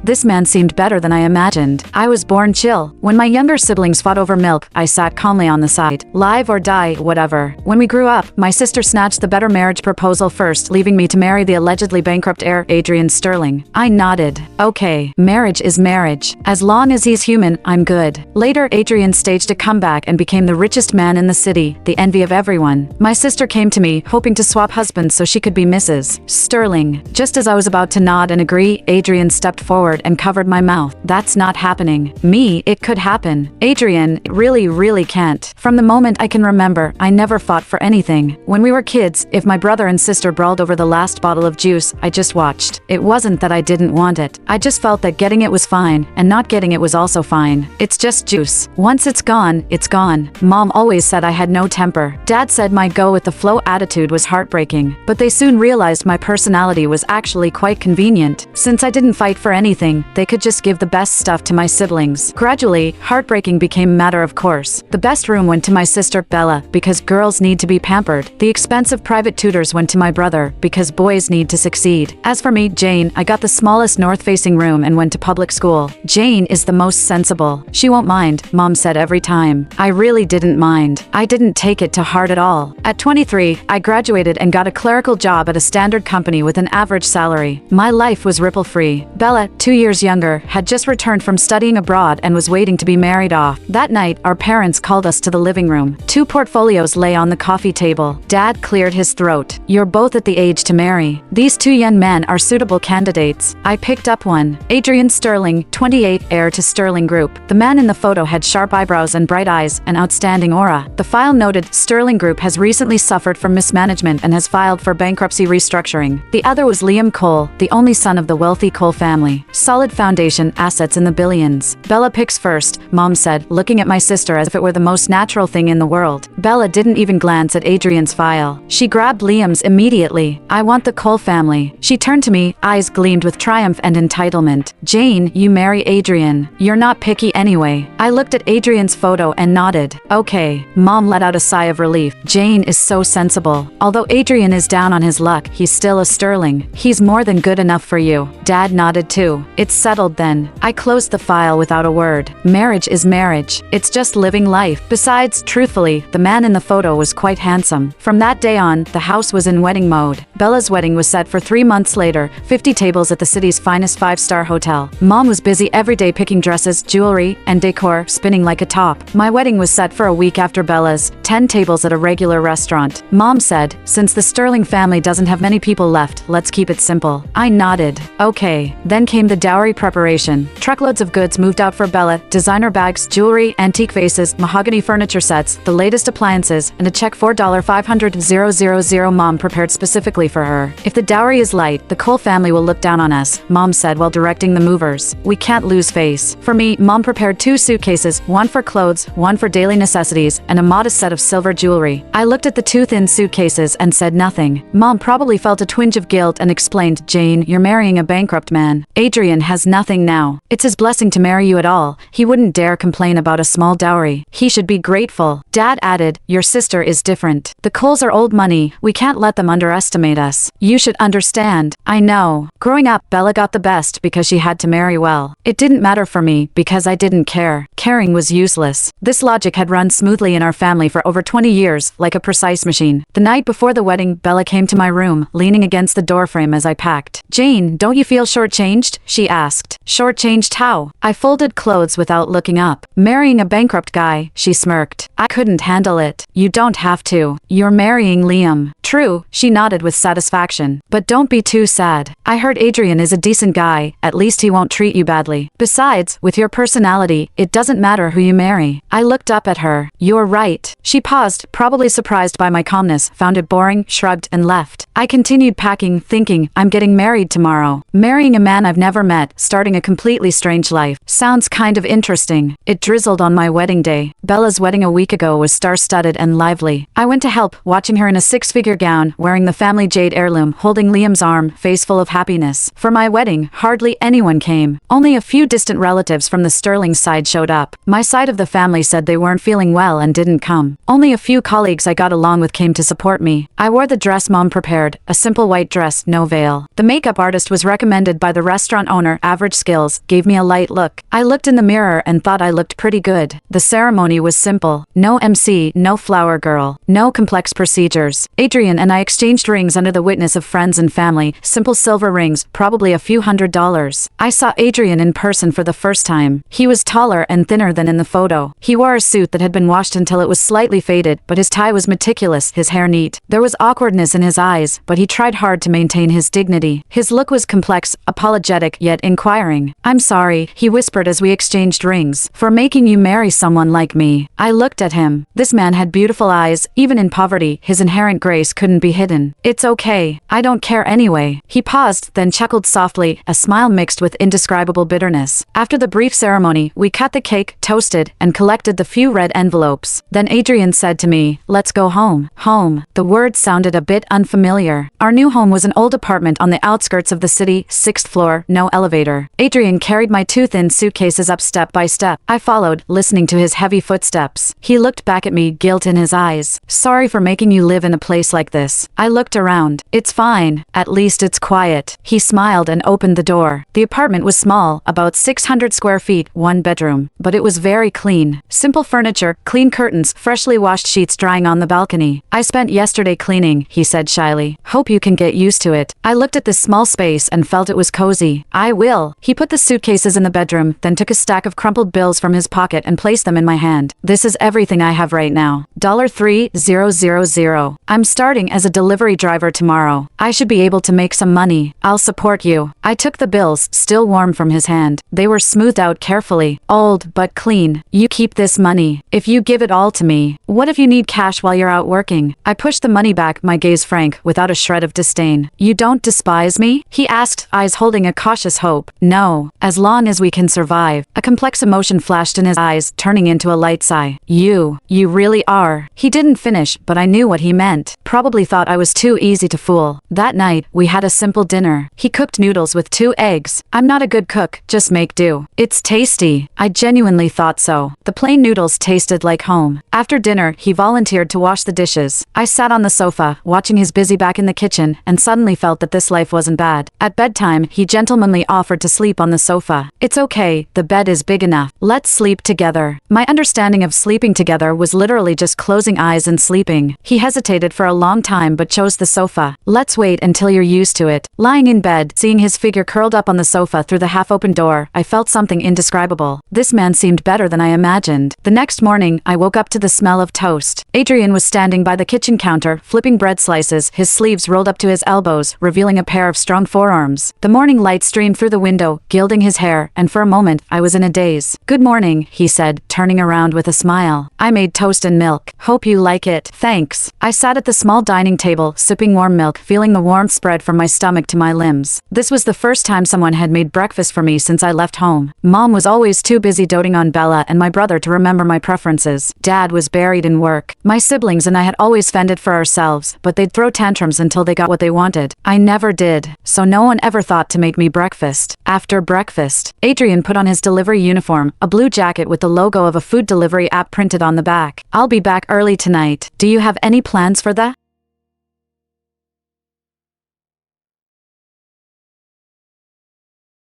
This man seemed better than I imagined. I was born chill. When my younger siblings fought over milk, I sat calmly on the side. Live or die, whatever. When we grew up, my sister snatched the better marriage proposal first, leaving me to marry the allegedly bankrupt heir, Adrian Sterling. I nodded. Okay, marriage is marriage. As long as he's human, I'm good. Later, Adrian staged a comeback and became the richest man in the city, the envy of everyone. My sister came to me, hoping to swap husbands so she could be Mrs. Sterling. Just as I was about to nod and agree, Adrian stepped forward and covered my mouth. That's not happening. Me, it could happen. Adrian, really can't. From the moment I can remember, I never fought for anything. When we were kids, if my brother and sister brawled over the last bottle of juice, I just watched. It wasn't that I didn't want it. I just felt that getting it was fine, and not getting it was also fine. It's just juice. Once it's gone, it's gone. Mom always said I had no temper. Dad said my go-with-the-flow attitude was heartbreaking, but they soon realized my personality was actually quite convenient. Since I didn't fight for anything, they could just give the best stuff to my siblings. Gradually, heartbreaking became a matter of course. The best room went to my sister, Bella, because girls need to be pampered. The expensive private tutors went to my brother, because boys need to succeed. As for me, Jane, I got the smallest north-facing room and went to public school. Jane is the most sensible. She won't mind, Mom said every time. I really didn't mind. I didn't take it to heart at all. At 23, I graduated and got a clerical job at a standard company with an average salary. My life was ripple-free. Bella, 2 years younger, had just returned from studying abroad and was waiting to be married off. That night, our parents called us to the living room. 2 portfolios lay on the coffee table. Dad cleared his throat. You're both at the age to marry. These 2 young men are suitable candidates. I picked up one. Adrian Sterling, 28, heir to Sterling Group. The man in the photo had sharp eyebrows and bright eyes, an outstanding aura. The file noted, Sterling Group has recently suffered from mismanagement and has filed for bankruptcy restructuring. The other was Liam Cole, the only son of the wealthy Cole family. Solid foundation, assets in the billions. Bella picks first, Mom said, looking at my sister as if it were the most natural thing in the world. Bella didn't even glance at Adrian's file. She grabbed Liam's immediately. I want the Cole family. She turned to me, eyes gleamed with triumph and entitlement. Jane, you marry Adrian. You're not picky anyway. I looked at Adrian's photo and nodded. Okay. Mom let out a sigh of relief. Jane is so sensible. Although Adrian is down on his luck, he's still a Sterling. He's more than good enough for you. Dad nodded too. It's settled then. I closed the file without a word. Marriage is marriage. It's just living life. Besides, truthfully, the man in the photo was quite handsome. From that day on, the house was in wedding mode. Bella's wedding was set for 3 months later, 50 tables at the city's finest 5-star hotel. Mom was busy every day picking dresses, jewelry, and decor, spinning like a top. My wedding was set for a week after Bella's, 10 tables at a regular restaurant. Mom said, since the Sterling family doesn't have many people left, let's keep it simple. I nodded. Okay. Then came the dowry preparation. Truckloads of goods moved out for Bella, designer bags, jewelry, antique vases, mahogany furniture sets, the latest appliances, and a check for $500,000 Mom prepared specifically for her. If the dowry is light, the Cole family will look down on us, Mom said while directing the movers. We can't lose face. For me, Mom prepared 2 suitcases, one for clothes, one for daily necessities, and a modest set of silver jewelry. I looked at the 2 thin suitcases and said nothing. Mom probably felt a twinge of guilt and explained, Jane, you're marrying a bankrupt man. Adrian has nothing now. It's his blessing to marry you at all. He wouldn't dare complain about a small dowry. He should be grateful. Dad added, your sister is different. The Coles are old money. We can't let them underestimate us. You should understand. I know. Growing up, Bella got the best because she had to marry well. It didn't matter for me because I didn't care. Caring was useless. This logic had run smoothly in our family for over 20 years, like a precise machine. The night before the wedding, Bella came to my room, leaning against the doorframe as I packed. Jane, don't you feel shortchanged? She asked. Shortchanged how? I folded clothes without looking up. Marrying a bankrupt guy, she smirked. I couldn't handle it. You don't have to. You're marrying Liam. True, she nodded with satisfaction. But don't be too sad. I heard Adrian is a decent guy, at least he won't treat you badly. Besides, with your personality, it doesn't matter who you marry. I looked up at her. You're right. She paused, probably surprised by my calmness, found it boring, shrugged, and left. I continued packing, thinking, I'm getting married tomorrow. Marrying a man I've never met, starting a completely strange life. Sounds kind of interesting. It drizzled on my wedding day. Bella's wedding a week ago was star-studded and lively. I went to help, watching her in a 6-figure gown, wearing the family jade heirloom, holding Liam's arm, face full of happiness. For my wedding, hardly anyone came. Only a few distant relatives from the Sterling side showed up. My side of the family said they weren't feeling well and didn't come. Only a few colleagues I got along with came to support me. I wore the dress Mom prepared, a simple white dress, no veil. The makeup artist was recommended by the restaurant owner, average skills, gave me a light look. I looked in the mirror and thought I looked pretty good. The ceremony was simple. No MC, no flower girl, no complex procedures. Adrian and I exchanged rings under the witness of friends and family, simple silver rings, probably a few $100s. I saw Adrian in person for the first time. He was taller and thinner than in the photo. He wore a suit that had been washed until it was slightly faded, but his tie was meticulous, his hair neat. There was awkwardness in his eyes, but he tried hard to maintain his dignity. His look was complex, apologetic, yet inquiring. "I'm sorry," he whispered as we exchanged rings, "for making you marry someone like me." I looked at him. This man had beautiful eyes. Even in poverty, his inherent grace couldn't be hidden. "It's okay. I don't care anyway." He paused, then chuckled softly, a smile mixed with indescribable bitterness. After the brief ceremony, we cut the cake, toasted, and collected the few red envelopes. Then Adrian said to me, "Let's go home." Home. The word sounded a bit unfamiliar. Our new home was an old apartment on the outskirts of the city, 6th floor, no elevator. Adrian carried my two thin suitcases up step by step. I followed, listening to his heavy footsteps. He looked back at me, guilt in his eyes. "Sorry for making you live in a place like this." I looked around. "It's fine. At least it's quiet." He smiled and opened the door. The apartment was small, about 600 square feet, one bedroom. But it was very clean. Simple furniture, clean curtains, freshly washed sheets drying on the balcony. "I spent yesterday cleaning," he said shyly. "Hope you can get used to it." I looked at this small space and felt it was cozy. "I will." He put the suitcases in the bedroom, then took a stack of crumpled bills from his pocket and placed them in my hand. "This is everything I have right now. $3,000. I'm starting as a delivery driver tomorrow. I should be able to make some money. I'll support you." I took the bills, still warm from his hand. They were smoothed out carefully. "Old, but clean. You keep this money. If you give it all to me. What if you need cash while you're out working?" I pushed the money back, my gaze frank, without a shred of disdain. "You don't despise me?" he asked, eyes holding a cautious hope. "No. As long as we can survive." A complex emotion flashed in his eyes, turning into a light sigh. You really are." He didn't finish, but I knew what he meant. Probably thought I was too easy to fool. That night, we had a simple dinner. He cooked noodles with 2 eggs. I'm not a good cook, just make do. "It's tasty." I genuinely thought so. The plain noodles tasted like home. After dinner, he volunteered to wash the dishes. I sat on the sofa, watching his busy back in the kitchen, and suddenly felt that this life wasn't bad. At bedtime, he gentlemanly offered to sleep on the sofa. "It's okay, the bed is big enough. Let's sleep together." My understanding of sleeping together was literally just closing eyes and sleeping. He hesitated for a long time but chose the sofa. "Let's wait until you're used to it." Lying in bed, seeing his figure curled up on the sofa through the half-open door, I felt something indescribable. This man seemed better than I imagined. The next morning, I woke up to the smell of toast. Adrian was standing by the kitchen counter, flipping bread slices, his sleeves rolled up to his elbows, revealing a pair of strong forearms. The morning light streamed through the window, gilding his hair, and for a moment, I was in a daze. "Good morning," he said, turning around with a smile. "I made toast and milk. Hope you like it." "Thanks." I sat at the small dining table, sipping warm milk, feeling the warmth spread from my stomach to my limbs. This was the first time someone had made breakfast for me since I left home. Mom was always too busy doting on Bella and my brother to remember my preferences. Dad was buried in work. My siblings and I had always fended for ourselves, but they'd throw tantrums until they got what they wanted. I never did, so no one ever thought to make me breakfast. After breakfast, Adrian put on his delivery uniform, a blue jacket with the logo of a food delivery app printed on the back. "I'll be back early tonight. Do you have any plans for the